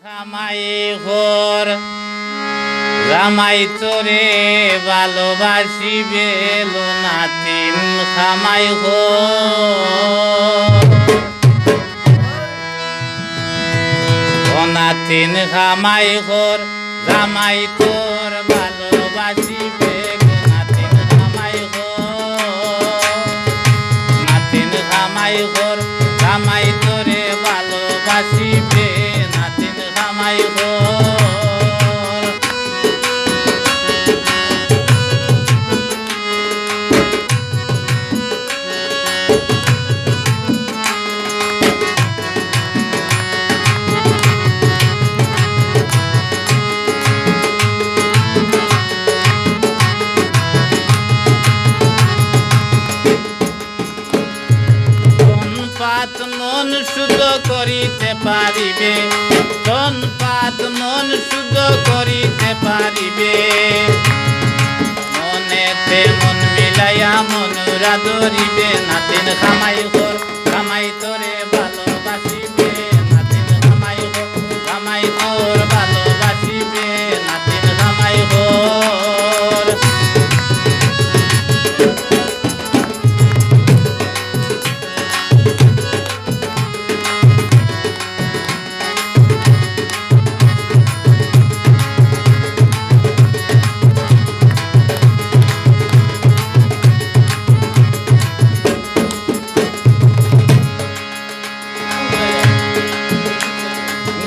খামাই ঘর জামাই তোরে ভালোবাসিবে নাতিন খামাই ঘর নাতিন খামাই ঘর জামাই তোর ভালোবাসিবে নাতিন খামাই ঘর নাতিন খামাই ঘর জামাই তোরে ভালোবাসিবে নাতিন খামাই ঘর মন শুদ্ধ করিতে পারিবে তন পাত মন শুদ্ধ করিতে পারিবে মনেতে মন মিলাইয়া মনুরা ধরিবে নাতিন খামাই ঘর খামাই তোরে ভালোবাসিবে নাতিন খামাই ঘর খামাই তোর ভালোবাসিবে নাতিন খামাই ঘর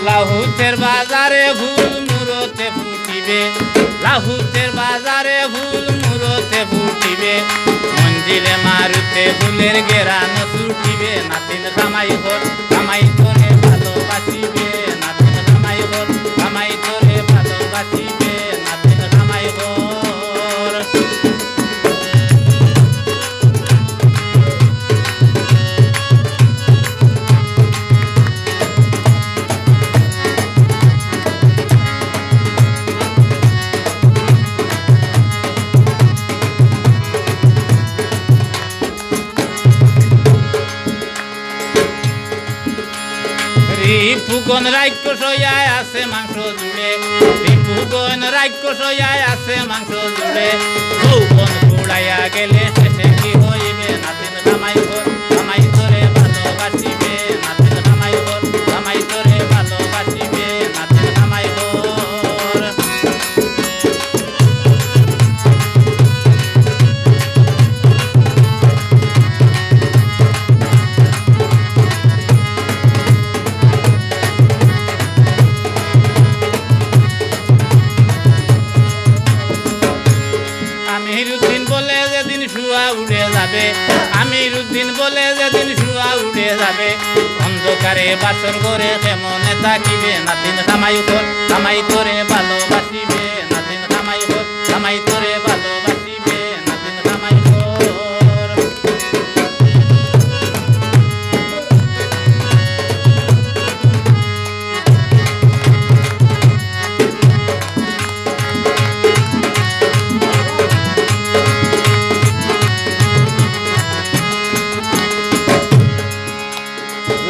লাহুতের বাজারে ফুল মুরতে ফুটিবে লাহুতের বাজারে ফুল মুরতে ফুটিবে মঞ্জিলে মারুতে ফুলের গেরান ছুটিবে নাতিন খামাই ঘর খামাই তোরে ভালোবাসিবে নাতিন খামাই ঘর খামাই তোরে ভালোবাসিবে নাতিন খামাই ঘর রিপুগণ রাক্য সয়ায় আছে মাংস জুড়ে রিপুগণ রাক্য সয়ায় আছে মাংস জুড়ে যৌবন কুড়াইয়া গেলে শেষে কি হইবে নাতিন খামাই ঘর খামাই তোরে ভালোবাসিবে নাতিন খামাই ঘর খামাই তোরে ভালোবাসিবে নাতিন খামাই ঘর আমিরুদ্দিন বলে যেদিন শুয়া উড়ে যাবে আমিরুদ্দিন বলে যেদিন শুয়া উড়ে যাবে অন্ধকারে বাসর ঘরে কেমনে থাকিবে নাতিন খামাই ঘর খামাই তোরে ভালোবাসিবে নাতিন খামাই ঘর খামাই তোরে ভালোবাসিবে নাতিন খামাই ঘর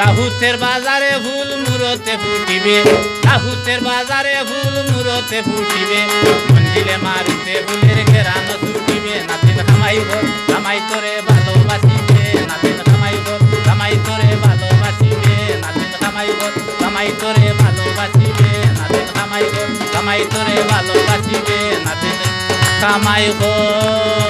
লাহুতের বাজারে ফুল মুরতে ফুটিবে লাহুতের বাজারে ফুল মুরতে ফুটিবে মঞ্জিলে মারুতে ফুলের ঘেরান ছুটিবে নাতিন খামাই ঘর খামাই তোরে ভালোবাসিবে নাতিন খামাই ঘর খামাই তোরে ভালোবাসিবে নাতিন খামাই ঘর খামাই তোরে ভালোবাসিবে নাতিন খামাই ঘর খামাই তোরে ভালোবাসিবে নাতিন খামাই ঘর